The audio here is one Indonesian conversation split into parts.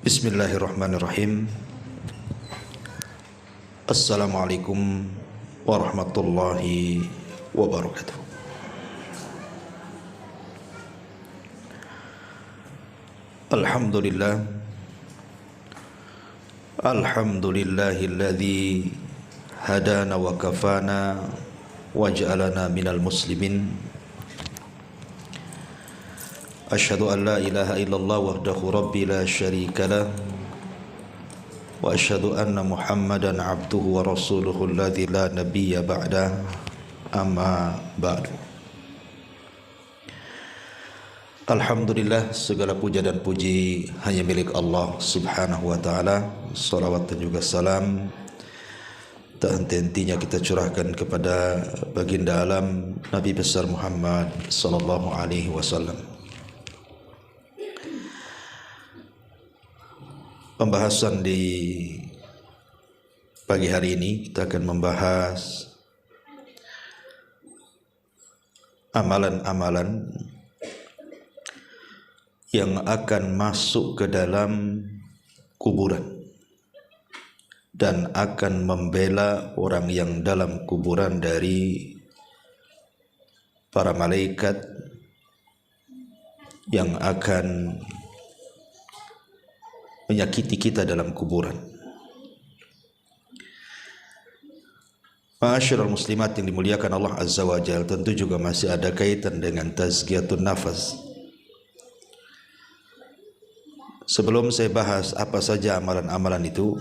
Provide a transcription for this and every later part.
Bismillahirrahmanirrahim. Assalamualaikum warahmatullahi wabarakatuh. Alhamdulillahilladzi hadana wa kafana waj'alana minal muslimin. Asyhadu an la ilaha illallah wahdahu rabbi la syarika lah wa asyhadu anna Muhammadan abduhu wa rasuluhu alladzi la nabiyya ba'dah, amma ba'du. Alhamdulillah, segala puja dan puji hanya milik Allah Subhanahu wa taala. Salawat dan juga salam tak henti-hentinya kita curahkan kepada baginda alam Nabi besar Muhammad sallallahu alaihi wasallam. Pembahasan di pagi hari ini kita akan membahas amalan-amalan yang akan masuk ke dalam kuburan dan akan membela orang yang dalam kuburan dari para malaikat yang akan menyakiti kita dalam kuburan. Ma'asyiral muslimat yang dimuliakan Allah Azza wa Jalla, tentu juga masih ada kaitan dengan tazkiyatun nafas. Sebelum saya bahas apa saja amalan-amalan itu,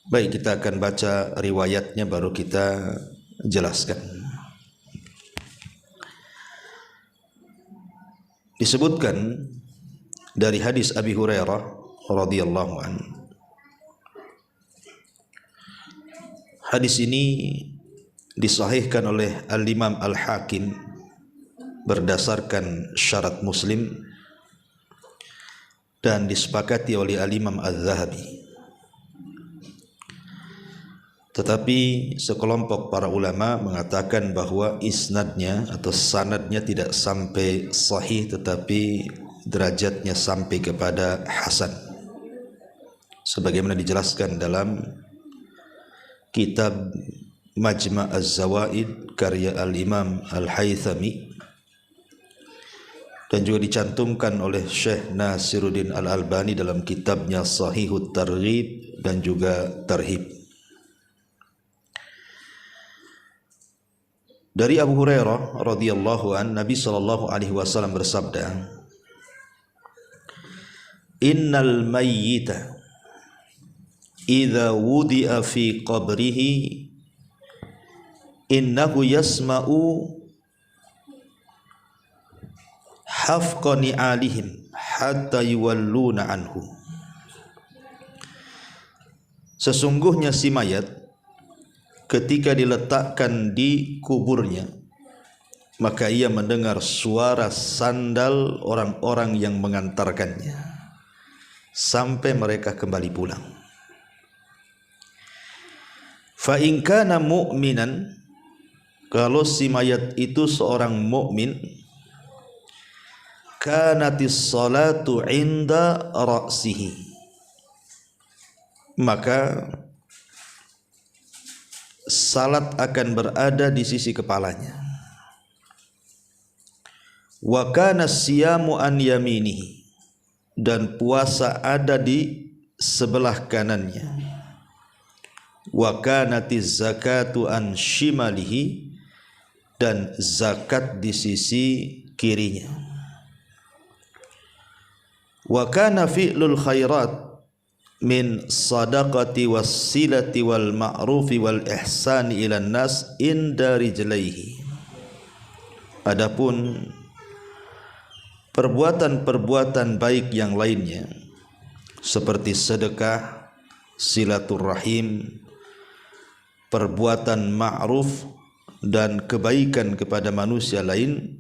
baik kita akan baca riwayatnya baru kita jelaskan. Disebutkan dari hadis Abi Hurairah radhiyallahu anhu. Hadis ini disahihkan oleh Al-Imam Al-Hakim berdasarkan syarat Muslim dan disepakati oleh Al-Imam Az-Zahabi. Tetapi sekelompok para ulama mengatakan bahwa isnadnya atau sanadnya tidak sampai sahih, tetapi derajatnya sampai kepada hasan, sebagaimana dijelaskan dalam kitab Majma' Az-Zawaid karya Al-Imam Al-Haythami, dan juga dicantumkan oleh Syekh Nasiruddin Al-Albani dalam kitabnya Sahihut Targhib dan juga Tarhib. Dari Abu Hurairah radhiyallahu an, Nabi sallallahu alaihi wasallam bersabda, innal mayyita idza wudi'a fi qabrihi innahu yasma'u hafqa ni'alihim hatta yuwalluna anhu. Sesungguhnya si mayat ketika diletakkan di kuburnya, maka ia mendengar suara sandal orang-orang yang mengantarkannya sampai mereka kembali pulang. Fa in kana mu'minan, kalau si mayat itu seorang mukmin, kanatis salatu inda ra'sihi, maka salat akan berada di sisi kepalanya. Wa kana siyamu an yaminihi, dan puasa ada di sebelah kanannya. Wa kanatiz zakatu an shimalihi, dan zakat di sisi kirinya. Wa kana fi'lul khairat min sadaqati wassilati wal ma'rufi wal ihsani ilan nas inda rijlaihi. Adapun perbuatan-perbuatan baik yang lainnya seperti sedekah, silaturrahim, perbuatan ma'ruf dan kebaikan kepada manusia lain,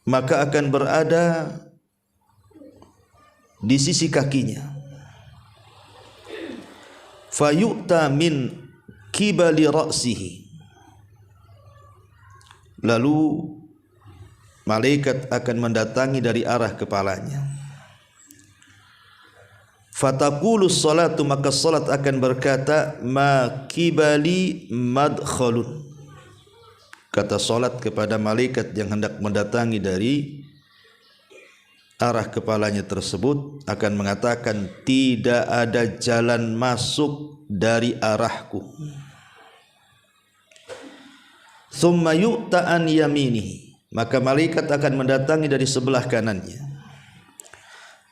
maka akan berada di sisi kakinya. Fayu'ta min kibali ra'sihi, lalu malaikat akan mendatangi dari arah kepalanya. Fataqulus salatu, maka salat akan berkata, ma kibali madkhalun. Kata salat kepada malaikat yang hendak mendatangi dari arah kepalanya tersebut akan mengatakan, tidak ada jalan masuk dari arahku. Thumma yu'ta an yaminihi, maka malaikat akan mendatangi dari sebelah kanannya.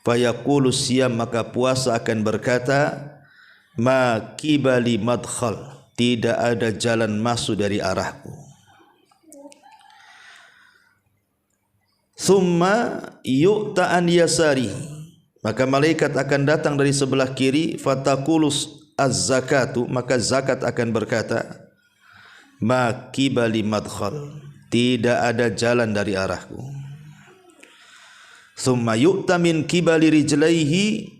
Fayaqulu siyam, maka puasa akan berkata, ma kibali madkhal, tidak ada jalan masuk dari arahku. Thumma yu'ta an yasari, maka malaikat akan datang dari sebelah kiri. Fataqulus az-zakatu, maka zakat akan berkata, ma kibali madkhal, tidak ada jalan dari arahku. Thumma yu'ta min kibali rijlaihi,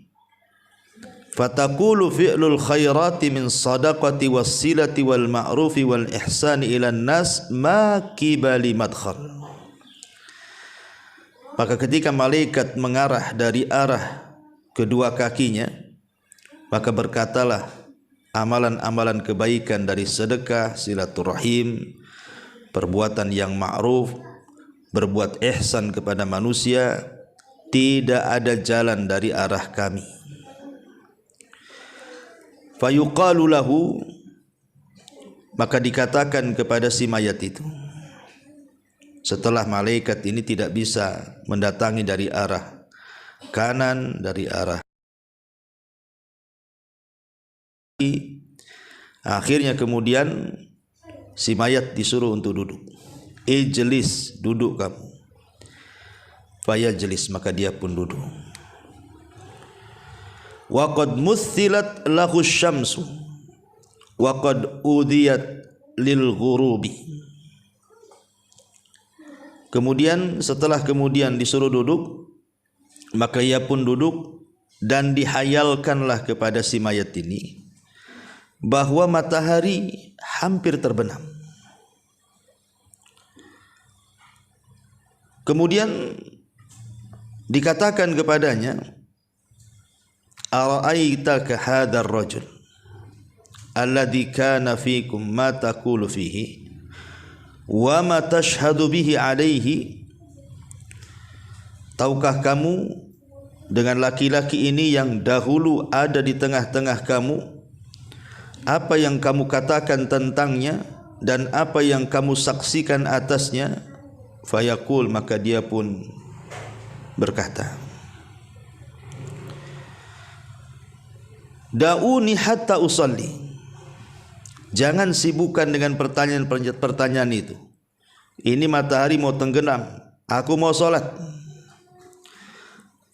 fataqulu fi'lul khairati min sadaqati wassilati wal ma'rufi wal ihsani ilan nas ma kibali madkhal. Maka ketika malaikat mengarah dari arah kedua kakinya, maka berkatalah amalan-amalan kebaikan dari sedekah, silaturahim, perbuatan yang ma'ruf, berbuat ihsan kepada manusia, tidak ada jalan dari arah kami. Fayuqalu lahu, maka dikatakan kepada si mayat itu, setelah malaikat ini tidak bisa mendatangi dari arah kanan, dari arah kiri, akhirnya kemudian si mayat disuruh untuk duduk. Ijlis, duduk kamu. Fayajlis, maka dia pun duduk. Wa qad muthilat lahu syamsu wa qad udiyat lil ghurubi. Kemudian setelah kemudian disuruh duduk, maka ia pun duduk, dan dihayalkanlah kepada si mayat ini bahwa matahari hampir terbenam. Kemudian dikatakan kepadanya, ara'aitaka hadzal rajul alladhi kana fikum ma taqulu fihi wa ma tashhadu bihi alaihi. Tahukah kamu dengan laki-laki ini yang dahulu ada di tengah-tengah kamu, apa yang kamu katakan tentangnya dan apa yang kamu saksikan atasnya? Fayaqul, maka dia pun berkata, da'uni hatta usalli, jangan sibukkan dengan pertanyaan itu. Ini matahari mau tenggelam, aku mau salat.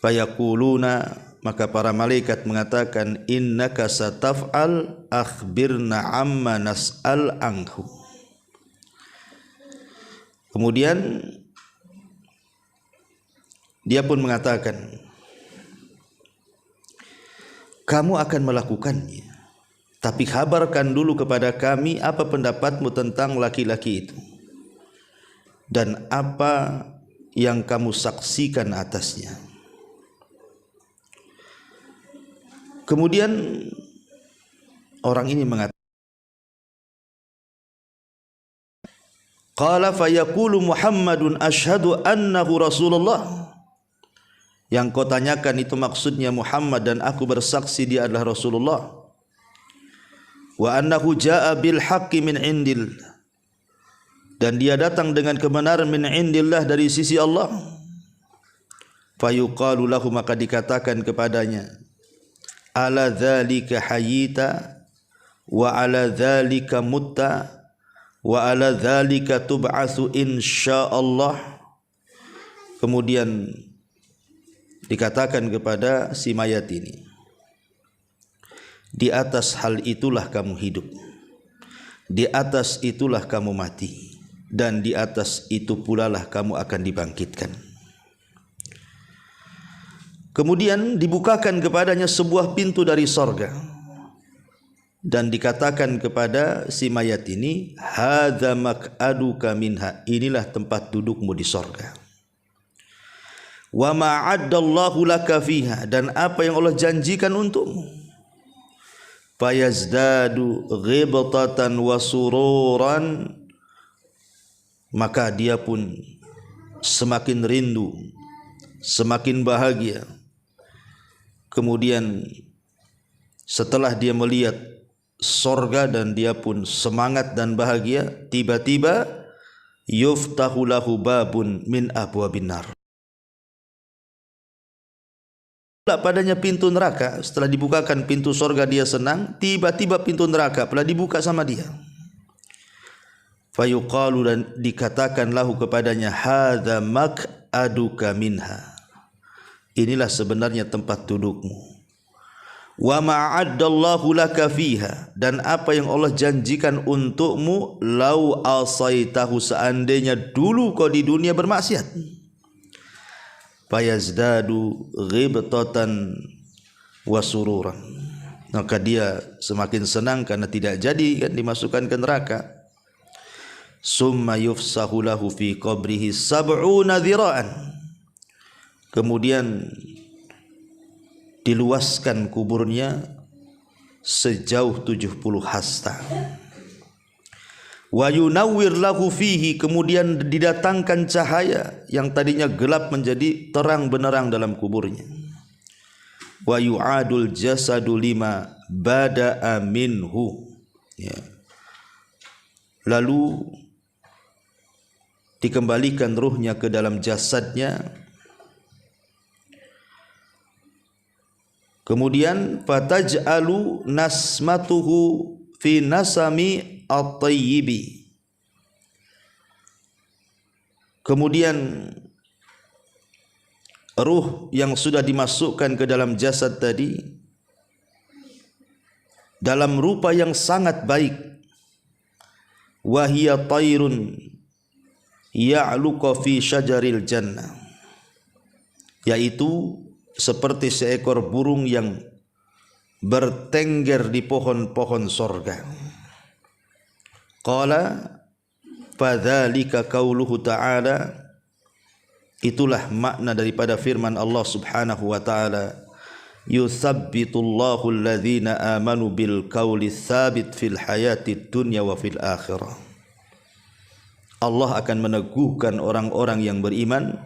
Fayaquluna, maka para malaikat mengatakan, innaka sataf'al akhbirna amma nas'al anhu. Kemudian dia pun mengatakan, kamu akan melakukannya, tapi kabarkan dulu kepada kami apa pendapatmu tentang laki-laki itu dan apa yang kamu saksikan atasnya. Kemudian orang ini mengatakan, qala fayaqulu Muhammadun asyhadu annahu Rasulullah. Yang kau tanyakan itu maksudnya Muhammad, dan aku bersaksi dia adalah Rasulullah. Wa annahu jaa bil haqqi min indil, dan dia datang dengan kebenaran min indillah, dari sisi Allah. Fayuqalu lahu, maka dikatakan kepadanya, ala dzalika hayyita wa ala dzalika mutta wa ala dzalika tub'atsu insyaallah. Kemudian dikatakan kepada si mayat ini, di atas hal itulah kamu hidup, di atas itulah kamu mati, dan di atas itu pula lah kamu akan dibangkitkan. Kemudian dibukakan kepadanya sebuah pintu dari sorga, dan dikatakan kepada si mayat ini, hadza maq'aduka minha, inilah tempat dudukmu di sorga. wa ma 'addallahu laka fiha, dan apa yang Allah janjikan untukmu. Fayazdadu ghibtatan wa sururan, maka dia pun semakin rindu, semakin bahagia. Kemudian setelah dia melihat sorga dan dia pun semangat dan bahagia, tiba-tiba yuftahu lahu babun min abwabin nar. Padanya pintu neraka. Setelah dibukakan pintu sorga dia senang, tiba-tiba pintu neraka pula dibuka sama dia. Fayuqalu, dan dikatakan lahu kepadanya, hadza maq'aduka minha, inilah sebenarnya tempat dudukmu. Wa ma'addallahu laka fiha, dan apa yang Allah janjikan untukmu, lau asaitahu, seandainya dulu kau di dunia bermaksiat. Fayazdadu ghibtatan wa sururan, maka dia semakin senang karena tidak jadi kan dimasukkan ke neraka. Summa yufsahu lahu fi qabrihi sab'una dhira'an, kemudian diluaskan kuburnya sejauh 70 hasta. Wa yunawwir lahu fihi, kemudian didatangkan cahaya yang tadinya gelap menjadi terang benderang dalam kuburnya. Wa yu'adul jasadu lima bada'a minhu, ya. Lalu dikembalikan ruhnya ke dalam jasadnya. Kemudian fataj'alu nasmatuhu fi nasami at-tayyibi, kemudian ruh yang sudah dimasukkan ke dalam jasad tadi dalam rupa yang sangat baik, wa hiya tayrun ya'luqa fi syajaril jannah, yaitu seperti seekor burung yang bertengger di pohon-pohon sorga. Qala fadzalika qauluhu ta'ala, itulah makna daripada firman Allah Subhanahu wa taala, yutsabbitullahu alladhina amanu bil qauli tsabit fil hayatid dunya wa fil akhirah. Allah akan meneguhkan orang-orang yang beriman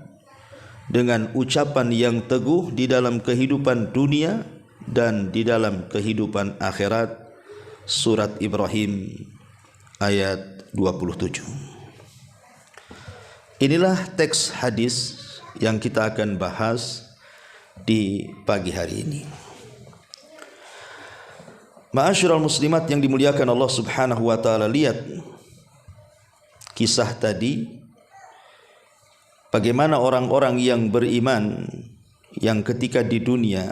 dengan ucapan yang teguh di dalam kehidupan dunia dan di dalam kehidupan akhirat. Surat Ibrahim ayat 27. Inilah teks hadis yang kita akan bahas di pagi hari ini. Ma'asyiral muslimat yang dimuliakan Allah Subhanahu wa taala, lihat kisah tadi, bagaimana orang-orang yang beriman yang ketika di dunia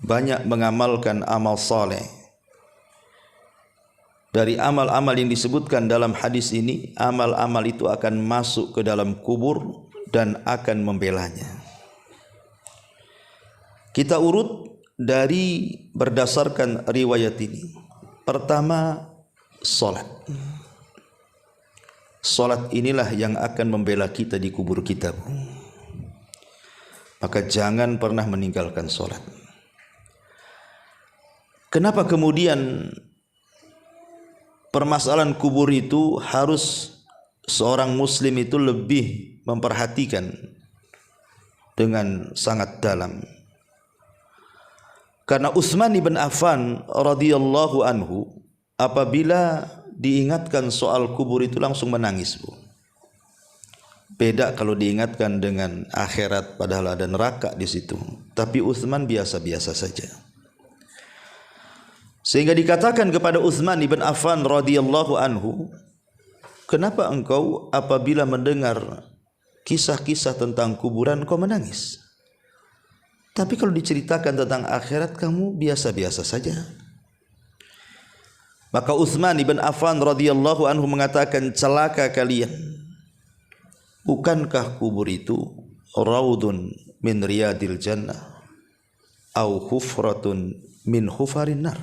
banyak mengamalkan amal saleh. Dari amal-amal yang disebutkan dalam hadis ini, amal-amal itu akan masuk ke dalam kubur dan akan membelanya. Kita urut dari berdasarkan riwayat ini. Pertama, salat. Salat inilah yang akan membela kita di kubur kita. Maka jangan pernah meninggalkan salat. Kenapa kemudian permasalahan kubur itu harus seorang muslim itu lebih memperhatikan dengan sangat dalam? Karena Utsman bin Affan radhiyallahu anhu apabila diingatkan soal kubur itu langsung menangis, Bu. Beda kalau diingatkan dengan akhirat padahal ada neraka di situ. Tapi Utsman biasa-biasa saja. Sehingga dikatakan kepada Utsman bin Affan radhiyallahu anhu, kenapa engkau apabila mendengar kisah-kisah tentang kuburan kau menangis? Tapi kalau diceritakan tentang akhirat kamu biasa-biasa saja. Maka Utsman bin Affan radhiyallahu anhu mengatakan, celaka kalian. Bukankah kubur itu raudun min riyadil jannah au hufratun min hufarin nar?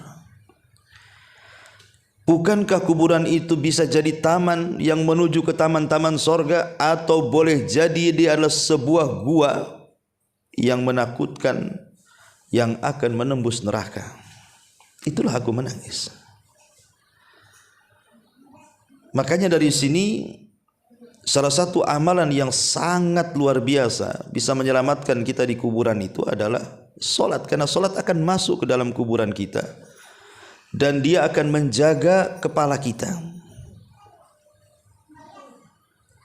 Bukankah kuburan itu bisa jadi taman yang menuju ke taman-taman sorga, atau boleh jadi dia adalah sebuah gua yang menakutkan yang akan menembus neraka? Itulah aku menangis. Makanya dari sini salah satu amalan yang sangat luar biasa bisa menyelamatkan kita di kuburan itu adalah solat, karena solat akan masuk ke dalam kuburan kita dan dia akan menjaga kepala kita.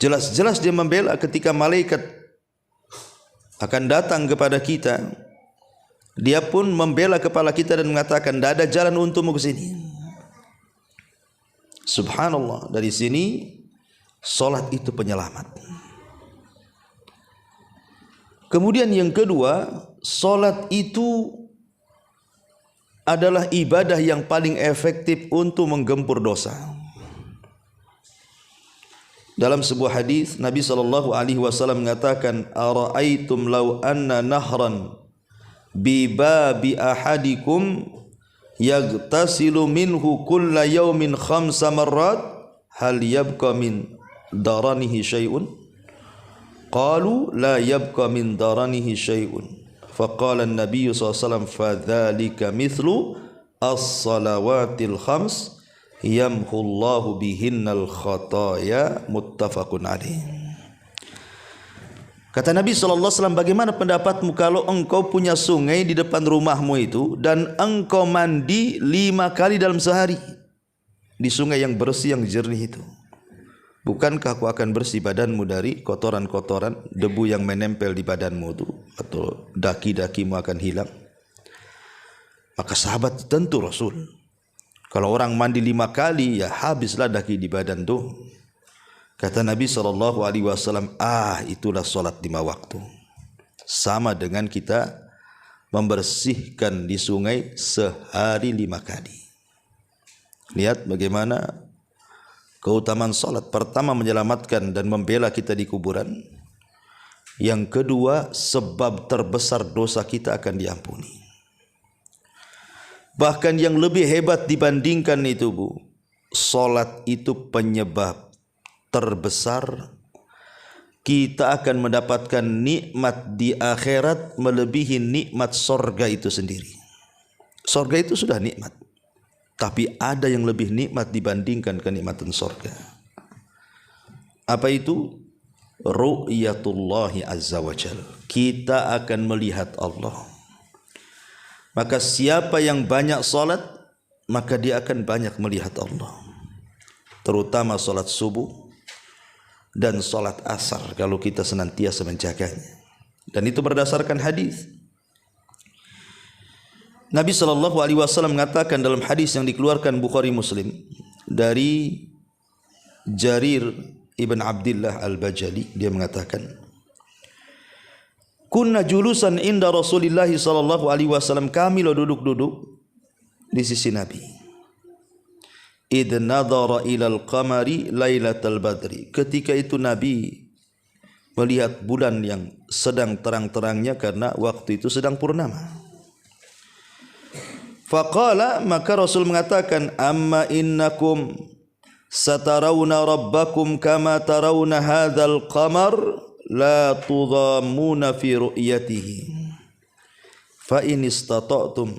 Jelas-jelas dia membela ketika malaikat akan datang kepada kita. Dia pun membela kepala kita dan mengatakan, tidak ada jalan untukmu ke sini. Subhanallah, dari sini solat itu penyelamat. Kemudian yang kedua, solat itu adalah ibadah yang paling efektif untuk menggempur dosa. Dalam sebuah hadis Nabi SAW mengatakan, "Ara'aitum law anna nahran bi babi ahadikum yagtasilu minhu kulla yawmin 5 marrat hal yabqa min daranihi syai'un?" Qalu la yabqa min daranihi syai'un. Faqala an-nabiy sallallahu alaihi wasallam, "Fadzalika mithlu as-salawatil khams yamhullahu bihinnal khataya." Muttafaqun alaih. Kata Nabi SAW, bagaimana pendapatmu kalau engkau punya sungai di depan rumahmu itu dan engkau mandi 5 kali dalam sehari di sungai yang bersih, yang jernih itu? Bukankah aku akan bersih badanmu dari kotoran-kotoran, debu yang menempel di badanmu itu, atau daki-dakimu akan hilang? Maka sahabat, tentu Rasul, kalau orang mandi 5 kali, ya habislah daki di badan itu. Kata Nabi SAW, itulah solat 5 waktu. Sama dengan kita membersihkan di sungai sehari 5 kali. Lihat bagaimana keutamaan solat. Pertama, menyelamatkan dan membela kita di kuburan. Yang kedua, sebab terbesar dosa kita akan diampuni. Bahkan yang lebih hebat dibandingkan itu, Bu, solat itu penyebab terbesar kita akan mendapatkan nikmat di akhirat melebihi nikmat sorga itu sendiri. Sorga itu sudah nikmat, tapi ada yang lebih nikmat dibandingkan kenikmatan sorga. Apa itu? Ru'yatullahi azza wa jal. Kita akan melihat Allah. Maka siapa yang banyak solat, maka dia akan banyak melihat Allah. Terutama solat subuh dan solat asar, kalau kita senantiasa menjaganya. Dan itu berdasarkan hadis. Nabi SAW mengatakan dalam hadis yang dikeluarkan Bukhari Muslim dari Jarir ibn Abdullah al-Bajali, dia mengatakan, "Kunna julusan inda Rasulillah SAW." Kami lo duduk-duduk di sisi Nabi. "Idh nadhara ilal qamari lailatal badri." Ketika itu Nabi melihat bulan yang sedang terang-terangnya karena waktu itu sedang purnama. Faqala, maka Rasul mengatakan, "Amma innakum satarawna rabbakum kama tarawna hadzal qamar la tudhammuna fi ru'yatihi fa in istata'tum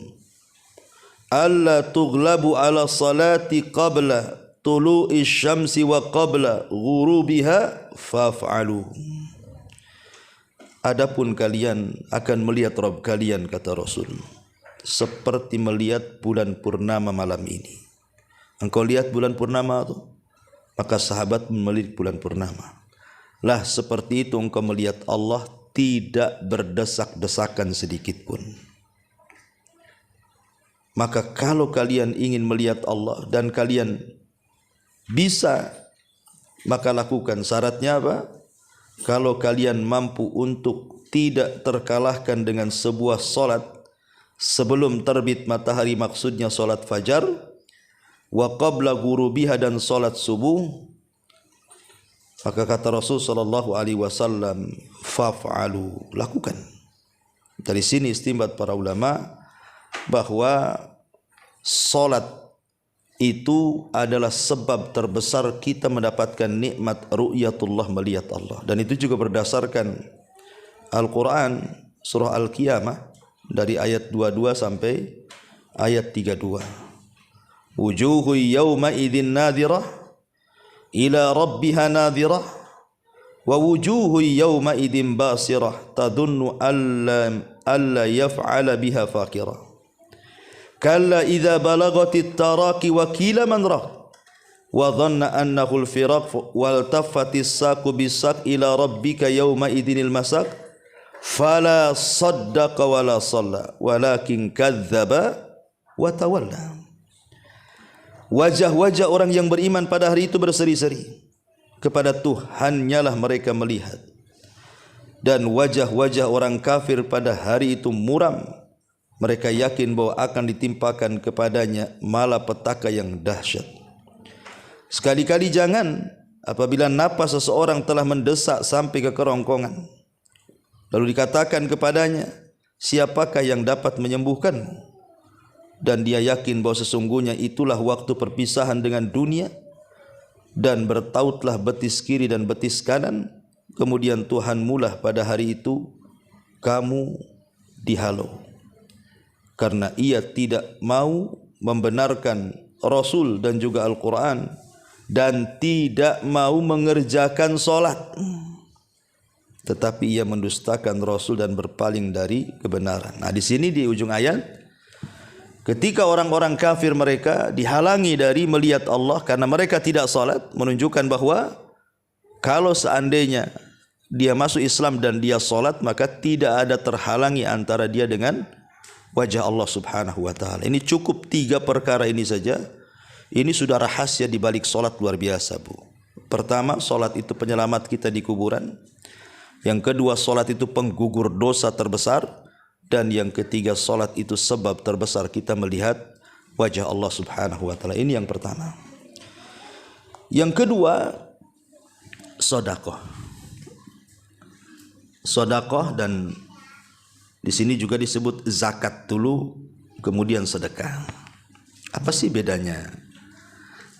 alla tughlabu ala salati qabla tulu'i syamsi wa qabla ghurubiha faf'alu." Adapun kalian akan melihat Rabb kalian, kata Rasul, seperti melihat bulan purnama malam ini. Engkau lihat bulan purnama itu, maka sahabat melihat bulan purnama. Lah seperti itu engkau melihat Allah, tidak berdesak-desakan sedikit pun. Maka kalau kalian ingin melihat Allah dan kalian bisa, maka lakukan. Syaratnya apa? Kalau kalian mampu untuk tidak terkalahkan dengan sebuah solat sebelum terbit matahari, maksudnya solat fajar, wa qabla ghurubiha, dan solat subuh, maka kata Rasul sallallahu alaihi wasallam, faf'alu, lakukan. Dari sini istinbat para ulama bahwa solat itu adalah sebab terbesar kita mendapatkan nikmat ru'yatullah, melihat Allah. Dan itu juga berdasarkan Al-Quran surah Al-Qiyamah dari ayat 22 sampai ayat 32. Wujuhu yawma idzin nadhirah ila rabbiha nadhirah wa wujuhu yawma idzin basirah tadunnu alla yaf'ala biha faqirah. Kalla idza balagatit taraqi wa qila man raq wa dhanna annahu al-firaq wal taffatis saqu bis-saq ila rabbika yawma idzinil masaq fala saddaqa wala shalla walakin kadzdzaba wa tawalla. Wajah-wajah orang yang beriman pada hari itu berseri-seri, kepada Tuhannya lah mereka melihat, dan wajah-wajah orang kafir pada hari itu muram. Mereka yakin bahwa akan ditimpakan kepadanya malapetaka yang dahsyat. Sekali-kali jangan apabila napas seseorang telah mendesak sampai ke kerongkongan, lalu dikatakan kepadanya, siapakah yang dapat menyembuhkanmu? Dan dia yakin bahwa sesungguhnya itulah waktu perpisahan dengan dunia, dan bertautlah betis kiri dan betis kanan. Kemudian Tuhanmu lah pada hari itu kamu dihalau, karena ia tidak mau membenarkan Rasul dan juga Al-Quran, dan tidak mau mengerjakan solat, tetapi ia mendustakan Rasul dan berpaling dari kebenaran. Nah, di sini di ujung ayat, ketika orang-orang kafir mereka dihalangi dari melihat Allah karena mereka tidak salat, menunjukkan bahwa kalau seandainya dia masuk Islam dan dia salat, maka tidak ada terhalangi antara dia dengan wajah Allah subhanahu wa ta'ala. Ini cukup 3 perkara ini saja. Ini sudah rahasia di balik salat luar biasa, Bu. Pertama, salat itu penyelamat kita di kuburan. Yang kedua, salat itu penggugur dosa terbesar. Dan yang ketiga, salat itu sebab terbesar kita melihat wajah Allah subhanahu wa ta'ala. Ini yang pertama. Yang kedua, sedekah. Sedekah, dan di sini juga disebut zakat dulu, kemudian sedekah. Apa sih bedanya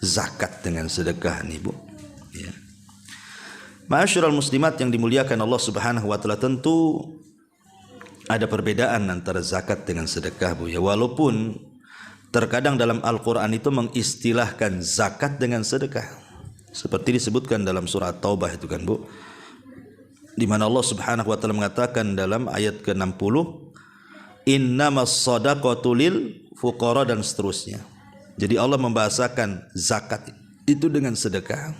zakat dengan sedekah nih, Bu? Ya. Ma'asyiral muslimat yang dimuliakan Allah subhanahu wa ta'ala, tentu ada perbedaan antara zakat dengan sedekah, Bu. Ya, walaupun terkadang dalam Al-Quran itu mengistilahkan zakat dengan sedekah, seperti disebutkan dalam surah Taubah itu kan, Bu, di mana Allah subhanahu wa ta'ala mengatakan dalam ayat ke-60, innamas shadaqatu lil fuqara, dan seterusnya. Jadi Allah membahasakan zakat itu dengan sedekah.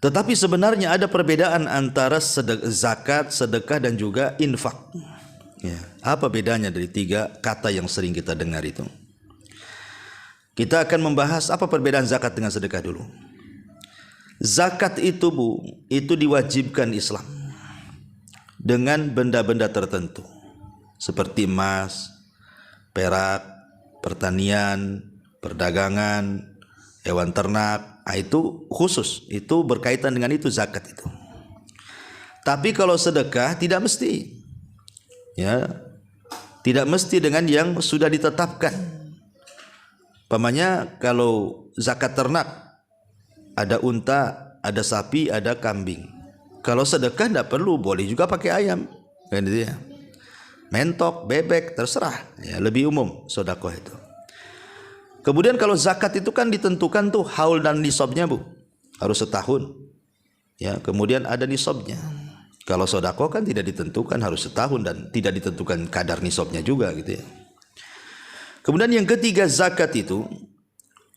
Tetapi sebenarnya ada perbedaan antara zakat, sedekah, dan juga infak. Ya, apa bedanya dari 3 kata yang sering kita dengar itu? Kita akan membahas apa perbedaan zakat dengan sedekah dulu. Zakat itu, Bu, itu diwajibkan Islam dengan benda-benda tertentu seperti emas, perak, pertanian, perdagangan, hewan ternak. Nah, itu khusus, itu berkaitan dengan itu zakat itu. Tapi kalau sedekah tidak mesti, ya, tidak mesti dengan yang sudah ditetapkan. Umpamanya kalau zakat ternak, ada unta, ada sapi, ada kambing. Kalau sedekah tidak perlu, boleh juga pakai ayam, kan gitu ya. Mentok, bebek, terserah. Ya, lebih umum sedekah itu. Kemudian kalau zakat itu kan ditentukan tuh haul dan nisabnya, Bu. Harus setahun. Ya, kemudian ada nisabnya. Kalau sedekah kan tidak ditentukan, harus setahun, dan tidak ditentukan kadar nisabnya juga gitu ya. Kemudian yang ketiga, zakat itu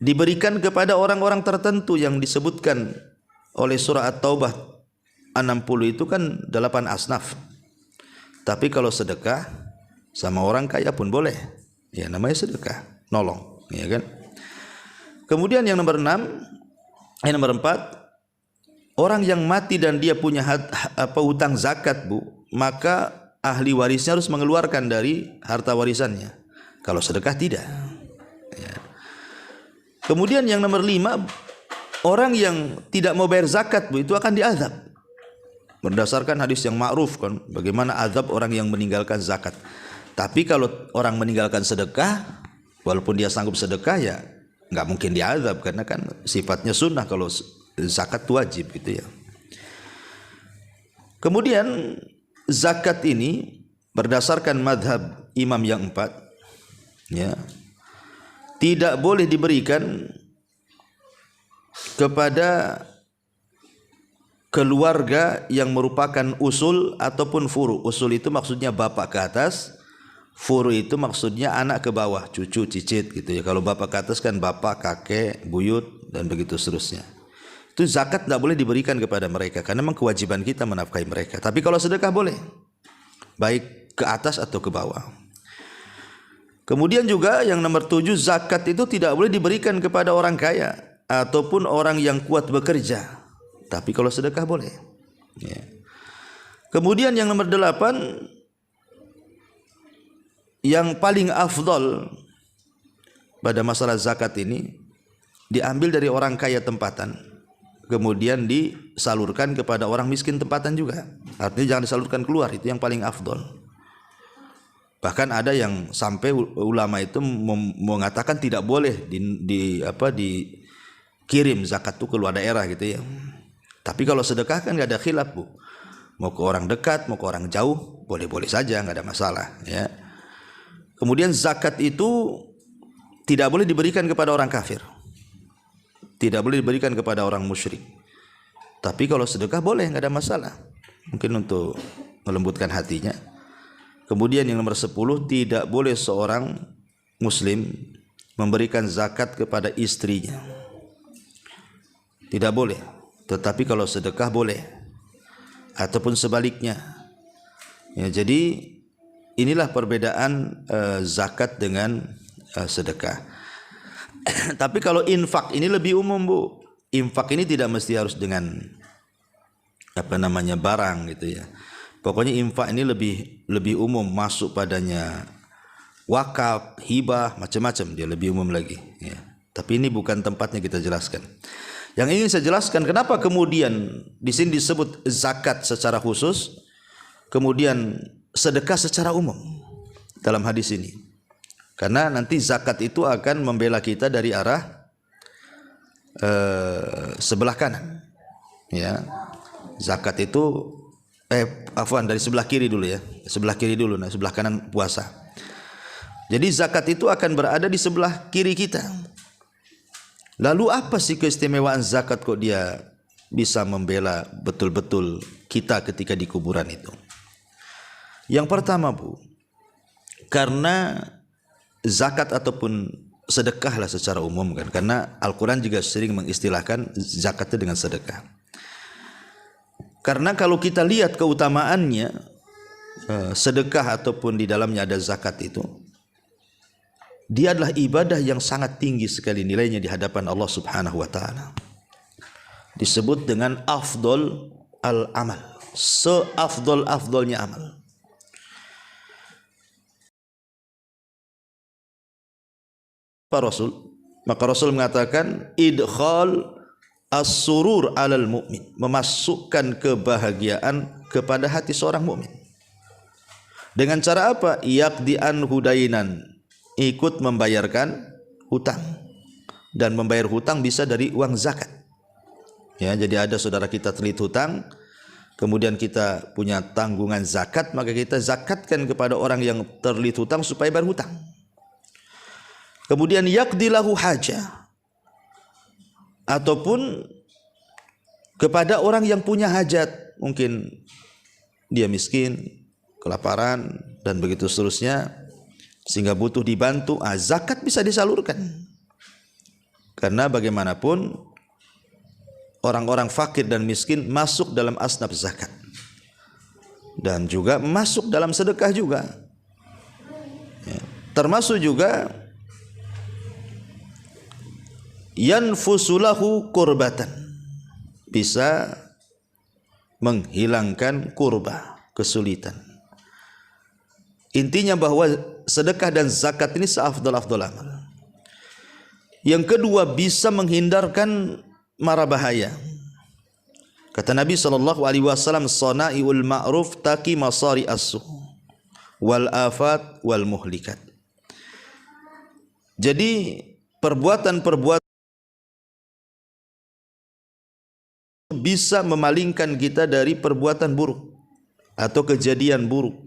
diberikan kepada orang-orang tertentu yang disebutkan oleh surah At-Taubah 60 itu kan 8 asnaf. Tapi kalau sedekah sama orang kaya pun boleh. Ya, namanya sedekah, nolong, ya kan? Kemudian yang nomor 4, orang yang mati dan dia punya hutang zakat, Bu, maka ahli warisnya harus mengeluarkan dari harta warisannya. Kalau sedekah tidak. Ya. Kemudian yang nomor 5, orang yang tidak mau bayar zakat, Bu, itu akan diazab. Berdasarkan hadis yang ma'ruf kan, bagaimana azab orang yang meninggalkan zakat. Tapi kalau orang meninggalkan sedekah, Walaupun dia sanggup sedekah ya nggak mungkin diazab karena kan sifatnya sunnah, kalau zakat wajib gitu ya. Kemudian zakat ini berdasarkan madhab imam yang 4 ya, tidak boleh diberikan kepada keluarga yang merupakan usul ataupun furu. Usul itu maksudnya bapak ke atas, furu itu maksudnya anak ke bawah, cucu, cicit gitu ya. Kalau bapak ke atas kan bapak, kakek, buyut dan begitu seterusnya. Itu zakat tidak boleh diberikan kepada mereka karena memang kewajiban kita menafkahi mereka. Tapi kalau sedekah boleh, baik ke atas atau ke bawah. Kemudian juga yang nomor 7, zakat itu tidak boleh diberikan kepada orang kaya ataupun orang yang kuat bekerja. Tapi kalau sedekah boleh ya. Kemudian yang nomor 8, yang paling afdal pada masalah zakat ini diambil dari orang kaya tempatan, kemudian disalurkan kepada orang miskin tempatan juga. Artinya jangan disalurkan keluar, itu yang paling afdal. Bahkan ada yang sampai ulama itu mengatakan tidak boleh dikirim zakat itu ke luar daerah gitu ya. Tapi kalau sedekah kan nggak ada khilaf Bu, mau ke orang dekat, mau ke orang jauh, boleh-boleh saja, nggak ada masalah ya. Kemudian zakat itu tidak boleh diberikan kepada orang kafir, tidak boleh diberikan kepada orang musyrik. Tapi kalau sedekah boleh, nggak ada masalah, mungkin untuk melembutkan hatinya. Kemudian yang nomor 10, tidak boleh seorang muslim memberikan zakat kepada istrinya, tidak boleh. Tetapi kalau sedekah boleh, ataupun sebaliknya ya. Jadi inilah perbedaan zakat dengan sedekah. Tapi kalau infak ini lebih umum Bu. Infak ini tidak mesti harus dengan barang gitu ya. Pokoknya infak ini lebih umum, masuk padanya wakaf, hibah, macam-macam, dia lebih umum lagi ya. Tapi ini bukan tempatnya kita jelaskan. Yang ingin saya jelaskan kenapa kemudian di sini disebut zakat secara khusus, kemudian sedekah secara umum dalam hadis ini. Karena nanti zakat itu akan membela kita dari arah sebelah kanan. Ya. Zakat itu dari sebelah kiri dulu ya. Sebelah kiri dulu, nah sebelah kanan puasa. Jadi zakat itu akan berada di sebelah kiri kita. Lalu apa sih keistimewaan zakat kok dia bisa membela betul-betul kita ketika di kuburan itu? Yang pertama Bu, karena zakat ataupun sedekah lah secara umum kan, karena Al-Quran juga sering mengistilahkan zakat itu dengan sedekah. Karena kalau kita lihat keutamaannya, sedekah ataupun di dalamnya ada zakat itu, dia adalah ibadah yang sangat tinggi sekali nilainya di hadapan Allah Subhanahu wa taala. Disebut dengan afdol al-amal, seafdol-afdolnya amal. Maka Rasul mengatakan idkhal as-surur 'alal mu'min, memasukkan kebahagiaan kepada hati seorang mukmin. Dengan cara apa? Yaqdi an hudainan, ikut membayarkan hutang. Dan membayar hutang bisa dari uang zakat. Ya, jadi ada saudara kita terlilit hutang, kemudian kita punya tanggungan zakat, maka kita zakatkan kepada orang yang terlilit hutang supaya bayar hutang. Kemudian yaqdi lahu hajah, ataupun kepada orang yang punya hajat, mungkin dia miskin, kelaparan dan begitu seterusnya, sehingga butuh dibantu, zakat bisa disalurkan. Karena bagaimanapun orang-orang fakir dan miskin masuk dalam asnaf zakat, dan juga masuk dalam sedekah juga ya. Termasuk juga yanfusulahu kurbatan, bisa menghilangkan kurba, kesulitan. Intinya bahwa sedekah dan zakat ini seafdal-afdal amal. Yang kedua, bisa menghindarkan mara bahaya. Kata Nabi SAW, sana'iul ma'ruf taqi masari as-su wal afat wal muhlikat. Jadi perbuatan-perbuatan bisa memalingkan kita dari perbuatan buruk atau kejadian buruk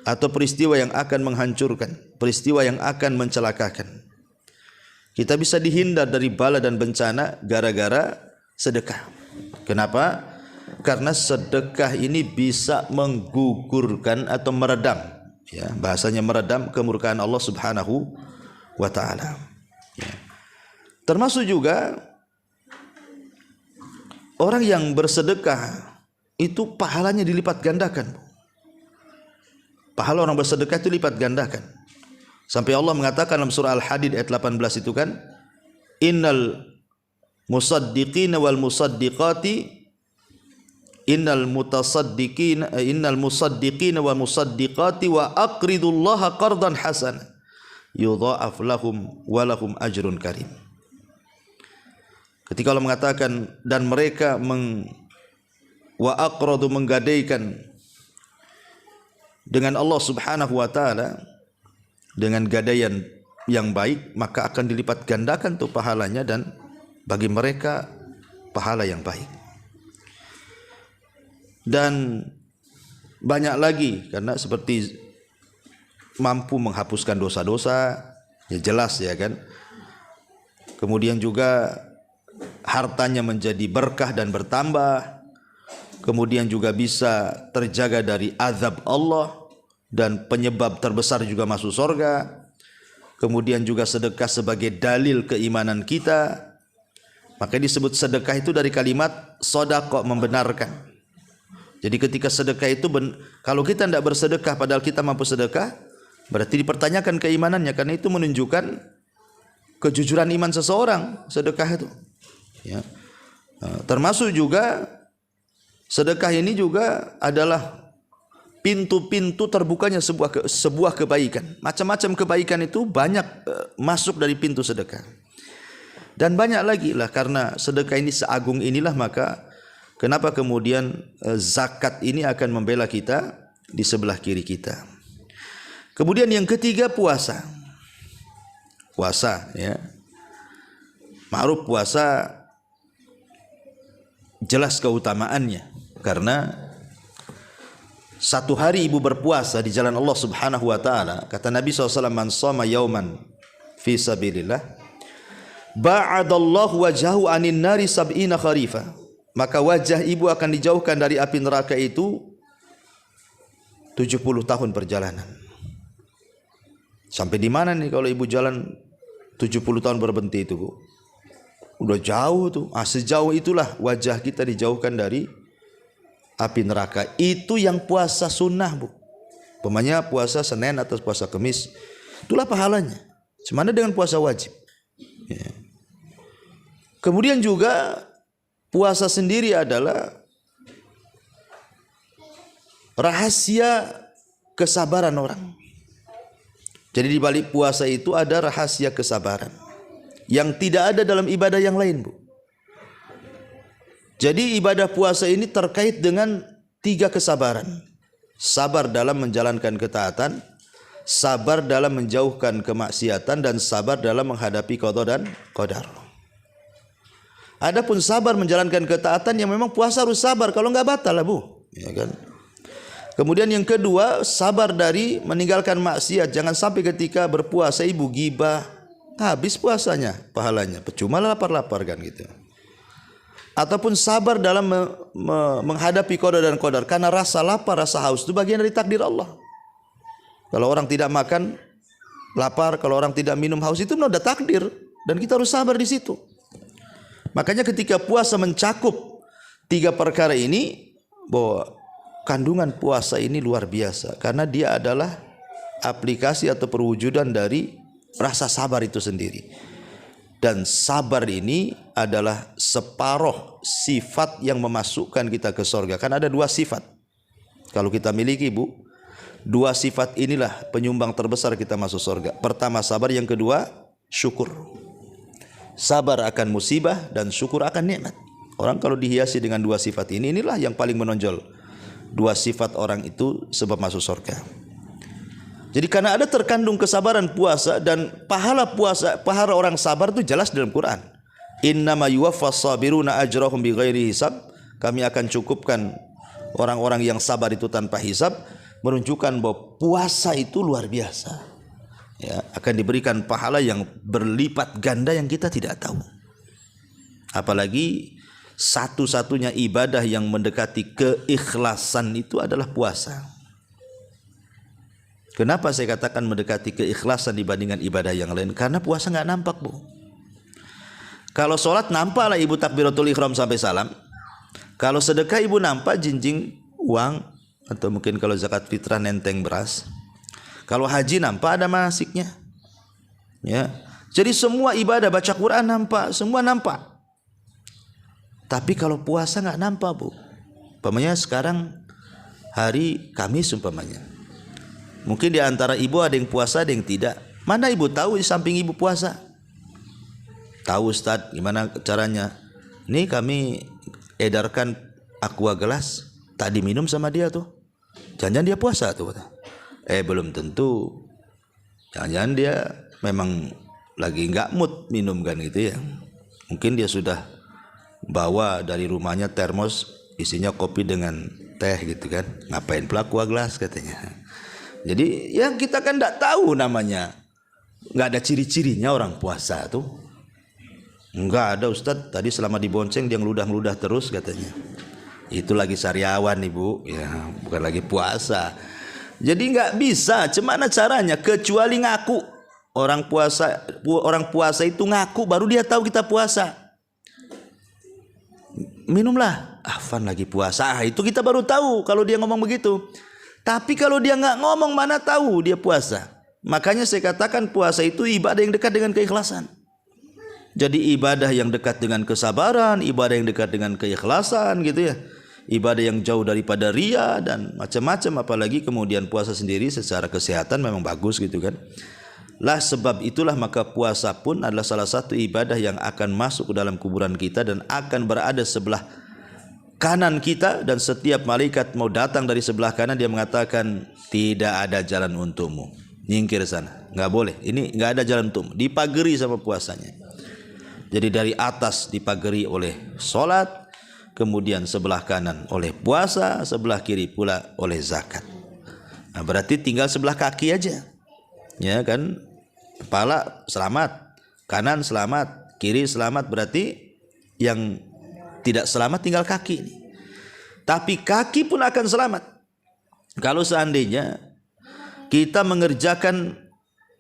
atau peristiwa yang akan menghancurkan, peristiwa yang akan mencelakakan. Kita bisa dihindar dari bala dan bencana gara-gara sedekah. Kenapa? Karena sedekah ini bisa menggugurkan atau meredam, ya, bahasanya meredam kemurkaan Allah Subhanahu wa ta'ala, ya. Termasuk juga orang yang bersedekah itu pahalanya dilipat gandakan. Pahala orang bersedekah itu lipat gandakan. Sampai Allah mengatakan dalam surah Al-Hadid ayat 18 itu kan, innal musaddiqina wal musaddiqati innal musaddiqina wal musaddiqati wa aqridullaha qardan hasana yudha'af lahum wa lahum ajrun karim. Ketika Allah mengatakan dan mereka wa aqradu menggadaikan dengan Allah Subhanahu wa taala dengan gadaian yang baik, maka akan dilipat gandakan tuh pahalanya dan bagi mereka pahala yang baik. Dan banyak lagi, karena seperti mampu menghapuskan dosa-dosa, ya jelas ya kan. Kemudian juga hartanya menjadi berkah dan bertambah. Kemudian juga bisa terjaga dari azab Allah dan penyebab terbesar juga masuk surga. Kemudian juga sedekah sebagai dalil keimanan kita. Maka disebut sedekah itu dari kalimat sodaqah, membenarkan. Jadi ketika sedekah itu kalau kita tidak bersedekah padahal kita mampu sedekah, berarti dipertanyakan keimanannya, karena itu menunjukkan kejujuran iman seseorang sedekah itu. Ya. Termasuk juga sedekah ini juga adalah pintu-pintu terbukanya sebuah kebaikan. Macam-macam kebaikan itu banyak masuk dari pintu sedekah. Dan banyak lagi lah, karena sedekah ini seagung inilah, maka kenapa kemudian zakat ini akan membela kita di sebelah kiri kita. Kemudian yang ketiga puasa. Puasa, ya. Ma'ruf puasa jelas keutamaannya, karena satu hari ibu berpuasa di jalan Allah Subhanahu wa taala, kata Nabi SAW, man shoma yauman fi sabilillah ba'adallahu wajhahu anin nari sab'ina kharifa. Maka wajah ibu akan dijauhkan dari api neraka itu 70 tahun perjalanan. Sampai di mana nih kalau ibu jalan 70 tahun berhenti itu, Bu? Udah jauh tuh. Sejauh itulah wajah kita dijauhkan dari api neraka. Itu yang puasa sunnah, Bu. Pemanya puasa Senin atau puasa Kamis, itulah pahalanya. Semana dengan puasa wajib. Ya. Kemudian juga puasa sendiri adalah rahasia kesabaran orang. Jadi di balik puasa itu ada rahasia kesabaran yang tidak ada dalam ibadah yang lain, Bu. Jadi ibadah puasa ini terkait dengan 3 kesabaran. Sabar dalam menjalankan ketaatan, sabar dalam menjauhkan kemaksiatan, dan sabar dalam menghadapi qada dan qadar. Adapun sabar menjalankan ketaatan, yang memang puasa harus sabar, kalau enggak batal lah, Bu. Ya kan? Kemudian yang kedua, sabar dari meninggalkan maksiat. Jangan sampai ketika berpuasa ibu gibah, habis puasanya, pahalanya percuma lapar-lapar kan gitu. Ataupun sabar dalam menghadapi qada dan qadar, karena rasa lapar, rasa haus itu bagian dari takdir Allah. Kalau orang tidak makan lapar, kalau orang tidak minum haus, itu sudah takdir, dan kita harus sabar di situ. Makanya ketika puasa mencakup 3 perkara ini, bahwa kandungan puasa ini luar biasa, karena dia adalah aplikasi atau perwujudan dari rasa sabar itu sendiri. Dan sabar ini adalah separuh sifat yang memasukkan kita ke surga. Kan ada 2 sifat kalau kita miliki, Bu. 2 sifat inilah penyumbang terbesar kita masuk surga. Pertama sabar, yang kedua syukur. Sabar akan musibah dan syukur akan nikmat. Orang kalau dihiasi dengan 2 sifat ini, inilah yang paling menonjol. 2 sifat orang itu sebab masuk surga. Jadi karena ada terkandung kesabaran puasa dan pahala puasa, pahala orang sabar itu jelas dalam Quran. Innama yuwaffas sabiruna ajrahum bighairi hisab. Kami akan cukupkan orang-orang yang sabar itu tanpa hisab, menunjukkan bahwa puasa itu luar biasa. Ya, akan diberikan pahala yang berlipat ganda yang kita tidak tahu. Apalagi satu-satunya ibadah yang mendekati keikhlasan itu adalah puasa. Kenapa saya katakan mendekati keikhlasan dibandingkan ibadah yang lain? Karena puasa nggak nampak, Bu. Kalau sholat nampak lah ibu takbiratul ihram sampai salam. Kalau sedekah ibu nampak jinjing uang, atau mungkin kalau zakat fitrah nenteng beras. Kalau haji nampak ada manasiknya. Ya. Jadi semua ibadah, baca Quran nampak, semua nampak. Tapi kalau puasa nggak nampak, Bu. Umpamanya sekarang hari Kamis umpamanya. Mungkin di antara ibu ada yang puasa, ada yang tidak. Mana ibu tahu di samping ibu puasa? Tahu Ustaz, gimana caranya? Ini kami edarkan aqua gelas, tak diminum sama dia tuh. Jangan-jangan dia puasa tuh. Belum tentu. Jangan-jangan dia memang lagi nggak mood minum kan gitu ya. Mungkin dia sudah bawa dari rumahnya termos isinya kopi dengan teh gitu kan. Ngapain pula aqua gelas katanya. Jadi ya kita kan nggak tahu namanya. Nggak ada ciri-cirinya orang puasa tuh. Enggak ada Ustadz, tadi selama dibonceng dia ngeludah-ngeludah terus katanya. Itu lagi sariawan ibu, ya bukan lagi puasa. Jadi nggak bisa, gimana caranya? Kecuali ngaku. Orang puasa itu ngaku baru dia tahu kita puasa. Minumlah, Afan lagi puasa. Itu kita baru tahu kalau dia ngomong begitu. Tapi kalau dia nggak ngomong mana tahu dia puasa. Makanya saya katakan puasa itu ibadah yang dekat dengan keikhlasan. Jadi ibadah yang dekat dengan kesabaran, ibadah yang dekat dengan keikhlasan gitu ya. Ibadah yang jauh daripada ria dan macam-macam, apalagi kemudian puasa sendiri secara kesehatan memang bagus gitu kan. Lah sebab itulah maka puasa pun adalah salah satu ibadah yang akan masuk ke dalam kuburan kita dan akan berada sebelah kanan kita, dan setiap malaikat mau datang dari sebelah kanan dia mengatakan tidak ada jalan untukmu. Nyingkir sana, nggak boleh. Ini nggak ada jalan untukmu. Dipagari sama puasanya. Jadi dari atas dipagari oleh solat, kemudian sebelah kanan oleh puasa, sebelah kiri pula oleh zakat. Nah, berarti tinggal sebelah kaki aja, ya kan? Kepala selamat, kanan selamat, kiri selamat. Berarti yang tidak selamat tinggal kaki. Tapi kaki pun akan selamat kalau seandainya kita mengerjakan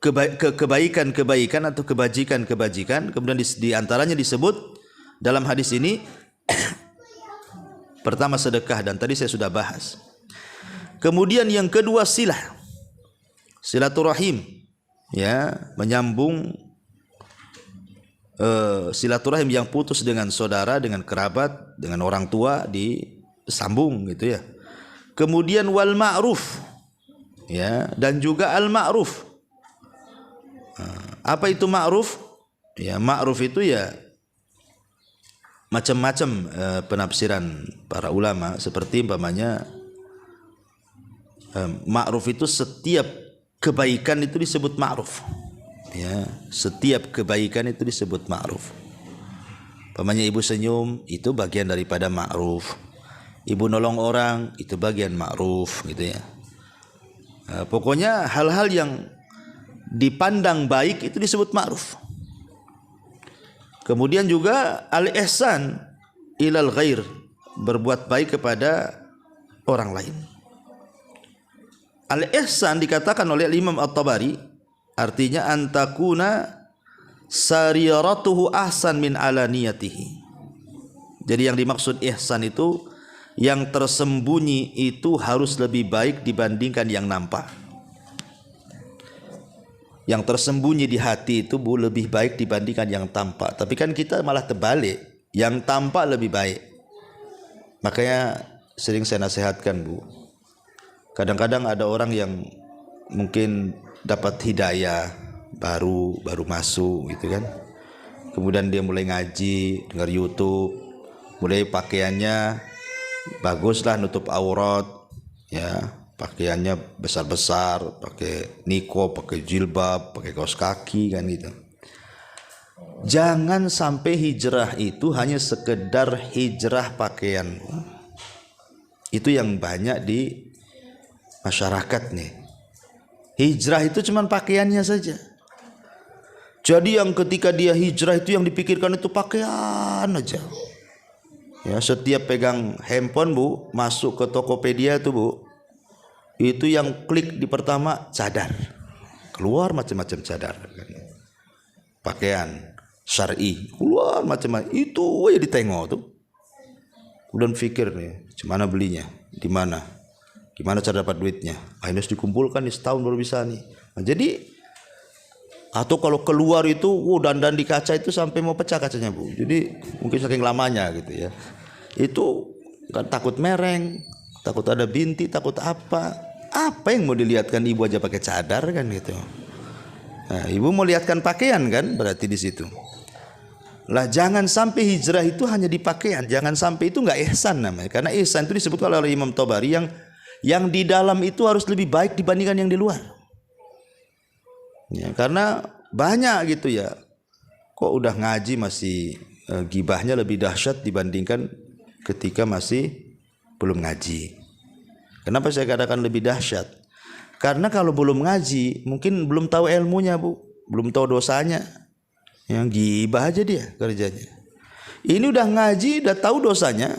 kebaikan atau kebajikan, kemudian di antaranya disebut dalam hadis ini pertama sedekah, dan tadi saya sudah bahas. Kemudian yang kedua silaturahim, ya, menyambung silaturahim yang putus dengan saudara, dengan kerabat, dengan orang tua disambung gitu ya. Kemudian wal ma'ruf, ya, dan juga al ma'ruf. Apa itu ma'ruf? Ya, ma'ruf itu ya macam-macam penafsiran para ulama, seperti umpamanya ma'ruf itu setiap kebaikan itu disebut ma'ruf. Ya, setiap kebaikan itu disebut ma'ruf. Umpamanya ibu senyum itu bagian daripada ma'ruf. Ibu nolong orang itu bagian ma'ruf gitu ya. Pokoknya hal-hal yang dipandang baik itu disebut ma'ruf. Kemudian juga al-ihsan ilal ghair, berbuat baik kepada orang lain. Al-ihsan dikatakan oleh Imam At-Tabari artinya antakuna sariratuhu ahsan min alaniyatihi. Jadi yang dimaksud ihsan itu yang tersembunyi itu harus lebih baik dibandingkan yang nampak. Yang tersembunyi di hati itu lebih baik dibandingkan yang tampak. Tapi kan kita malah terbalik, yang tampak lebih baik. Makanya sering saya nasihatkan, Bu. Kadang-kadang ada orang yang mungkin dapat hidayah baru masuk gitu kan. Kemudian dia mulai ngaji, dengar YouTube, mulai pakaiannya baguslah, nutup aurat, ya, pakaiannya besar-besar, pakai niko, pakai jilbab, pakai kaos kaki kan gitu. Jangan sampai hijrah itu hanya sekedar hijrah pakaian. Itu yang banyak di masyarakat nih. Hijrah itu cuma pakaiannya saja. Jadi yang ketika dia hijrah itu yang dipikirkan itu pakaian aja. Ya, setiap pegang handphone Bu, masuk ke Tokopedia tuh Bu, itu yang klik di pertama cadar, keluar macam-macam cadar, pakaian syar'i, keluar macam-macam, itu aja ditengok tuh. Kemudian pikir nih, gimana belinya, di mana, gimana cara dapat duitnya, harus dikumpulkan nih setahun baru bisa nih. Nah, jadi atau kalau keluar itu dandan di kaca itu sampai mau pecah kacanya Bu. Jadi mungkin saking lamanya gitu ya. Itu kan takut mereng, takut ada binti, takut apa. Apa yang mau dilihatkan ibu aja pakai cadar kan gitu. Nah, ibu mau lihatkan pakaian kan berarti di situ. Lah jangan sampai hijrah itu hanya di pakaian, jangan sampai itu enggak ihsan namanya. Karena ihsan itu disebut oleh Imam Tabari yang di dalam itu harus lebih baik dibandingkan yang di luar. Ya, karena banyak gitu ya, kok udah ngaji masih gibahnya lebih dahsyat dibandingkan ketika masih belum ngaji. Kenapa saya katakan lebih dahsyat? Karena kalau belum ngaji mungkin belum tahu ilmunya Bu, belum tahu dosanya. Yang gibah aja dia kerjanya. Ini udah ngaji, udah tahu dosanya.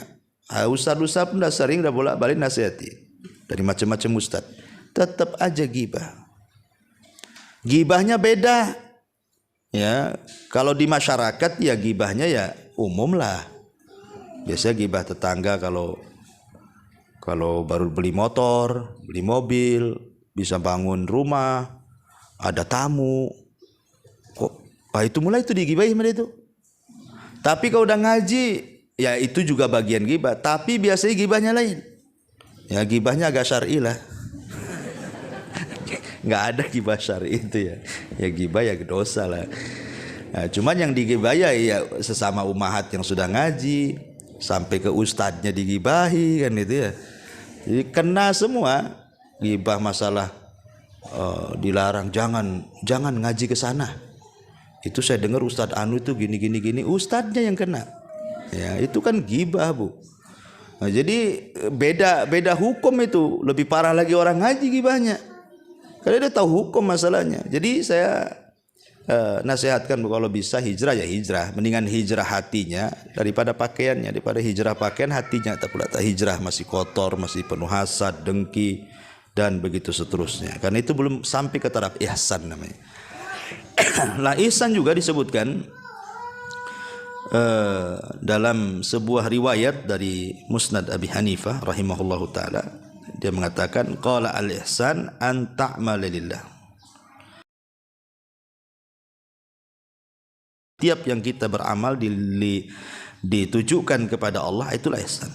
Ustaz-ustaz pun udah sering, udah bolak-balik nasihati dari macam-macam ustaz, tetap aja gibah. Gibahnya beda. Ya, kalau di masyarakat ya gibahnya ya umum lah. Biasanya gibah tetangga kalau baru beli motor, beli mobil, bisa bangun rumah, ada tamu. Itu mulai itu digibahi mereka itu. Tapi kalau udah ngaji, ya itu juga bagian gibah, tapi biasanya gibahnya lain. Ya gibahnya agak syar'i lah. Nggak ada gibah syar'i itu ya. Ya gibah ya dosa lah. Nah, cuman yang digibah ya sesama umahat yang sudah ngaji, sampai ke ustadznya digibahi kan itu ya. Jadi kena semua. Gibah masalah dilarang, jangan ngaji ke sana. Itu saya dengar Ustadz Anu itu gini, ustadznya yang kena. Ya, itu kan gibah Bu. Nah, jadi beda hukum itu, lebih parah lagi orang ngaji gibahnya. Karena dia tahu hukum masalahnya. Jadi saya nasihatkan kalau bisa hijrah ya hijrah. Mendingan hijrah hatinya daripada pakaiannya. Daripada hijrah pakaian hatinya tak pula tak hijrah masih kotor, masih penuh hasad, dengki dan begitu seterusnya. Karena itu belum sampai ke taraf ihsan namanya. Lah ihsan juga disebutkan dalam sebuah riwayat dari Musnad Abi Hanifah rahimahullahu taala. Dia mengatakan qala al-ihsan an ta'mala lillah. Tiap yang kita beramal ditujukan kepada Allah itulah ihsan.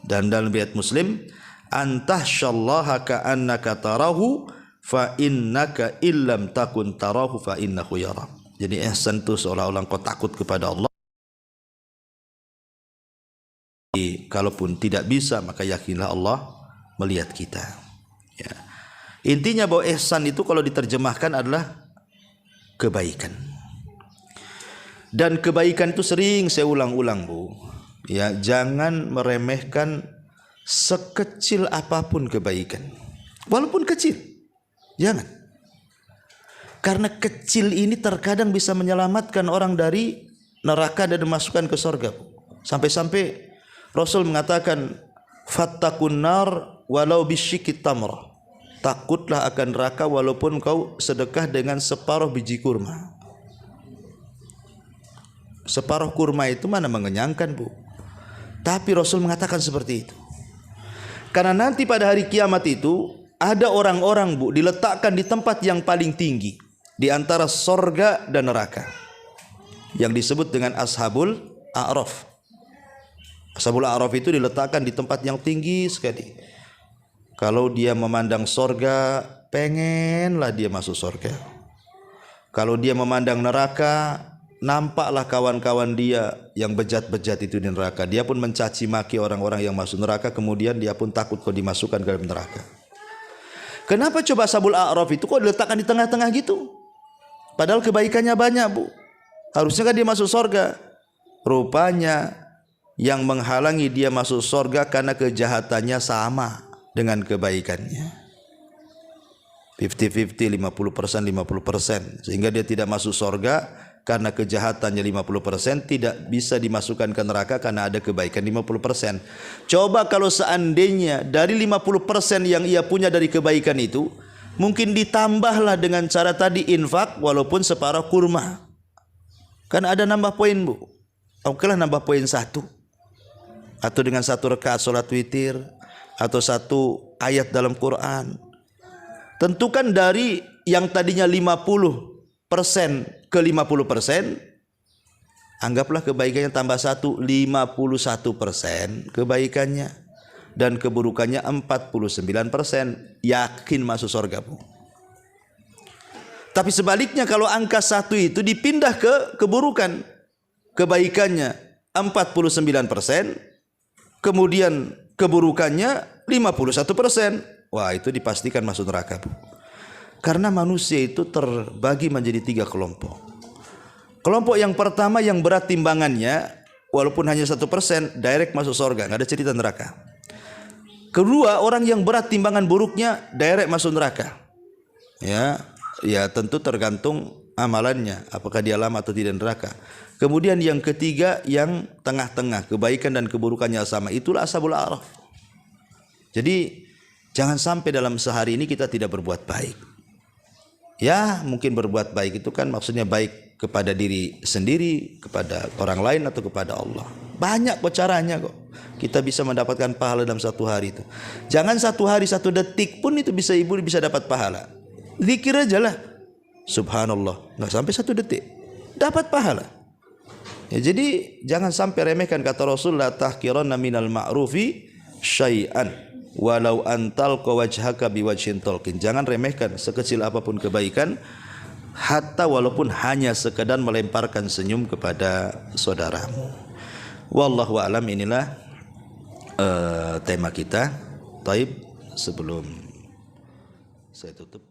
Dan dalam riwayat Muslim antahsyallaha ka'annaka tarahu fa innaka illam takun tarahu fa innahu yara. Jadi ihsan itu seolah-olah kau takut kepada Allah. Kalaupun tidak bisa maka yakinlah Allah melihat kita. Ya. Intinya bahwa ihsan itu kalau diterjemahkan adalah kebaikan. Dan kebaikan itu sering saya ulang-ulang Bu. Ya, jangan meremehkan sekecil apapun kebaikan. Walaupun kecil. Jangan. Karena kecil ini terkadang bisa menyelamatkan orang dari neraka dan dimasukkan ke surga. Sampai-sampai Rasul mengatakan fattakun nar walau bisyikit tamrah. Takutlah akan neraka walaupun kau sedekah dengan separuh biji kurma. Separuh kurma itu mana mengenyangkan Bu. Tapi Rasul mengatakan seperti itu. Karena nanti pada hari kiamat itu ada orang-orang Bu diletakkan di tempat yang paling tinggi di antara sorga dan neraka, yang disebut dengan Ashabul A'raf. Ashabul A'raf itu diletakkan di tempat yang tinggi sekali. Kalau dia memandang sorga, pengenlah dia masuk sorga. Kalau dia memandang neraka, nampaklah kawan-kawan dia yang bejat-bejat itu di neraka. Dia pun mencaci maki orang-orang yang masuk neraka, kemudian dia pun takut kalau dimasukkan ke dalam neraka. Kenapa coba Ashabul A'raf itu kok diletakkan di tengah-tengah gitu? Padahal kebaikannya banyak, Bu. Harusnya kan dia masuk surga. Rupanya yang menghalangi dia masuk surga karena kejahatannya sama dengan kebaikannya. 50-50, 50%, 50%. Sehingga dia tidak masuk surga karena kejahatannya 50%, tidak bisa dimasukkan ke neraka karena ada kebaikan 50%. Coba kalau seandainya dari 50% yang ia punya dari kebaikan itu, mungkin ditambahlah dengan cara tadi infak walaupun separuh kurma. Kan ada nambah poin, Bu. Oke lah nambah poin 1. Atau dengan 1 rakaat sholat witir, atau 1 ayat dalam Quran. Tentukan dari yang tadinya 50% ke 50%, anggaplah kebaikannya tambah 1, 51% kebaikannya, dan keburukannya 49%, yakin masuk surga, Bu. Tapi sebaliknya kalau angka 1 itu dipindah ke keburukan, kebaikannya 49%, kemudian keburukannya 51%. Wah, itu dipastikan masuk neraka, Bu. Karena manusia itu terbagi menjadi 3 kelompok. Kelompok yang pertama yang berat timbangannya, walaupun hanya 1%, direct masuk surga, nggak ada cerita neraka. Kedua, orang yang berat timbangan buruknya, direct masuk neraka. Ya tentu tergantung amalannya, apakah dia lama atau tidak neraka. Kemudian yang ketiga yang tengah-tengah, kebaikan dan keburukannya sama, itulah Ashabul A'raf. Jadi jangan sampai dalam sehari ini kita tidak berbuat baik. Ya mungkin berbuat baik itu kan maksudnya baik kepada diri sendiri, kepada orang lain, atau kepada Allah. Banyak kok caranya kok. Kita bisa mendapatkan pahala dalam 1 hari itu. Jangan 1 hari 1 detik pun itu bisa ibu bisa dapat pahala. Zikir aja lah. Subhanallah. Nggak sampai 1 detik. Dapat pahala. Ya, jadi jangan sampai remehkan kata Rasul, la tahqiranna minal ma'rufi syai'an walau antal wajhaka biwajhin talqin. Jangan remehkan sekecil apapun kebaikan, hatta walaupun hanya sekedar melemparkan senyum kepada saudaramu. Wallahu a'lam. Inilah tema kita. Taib, sebelum saya tutup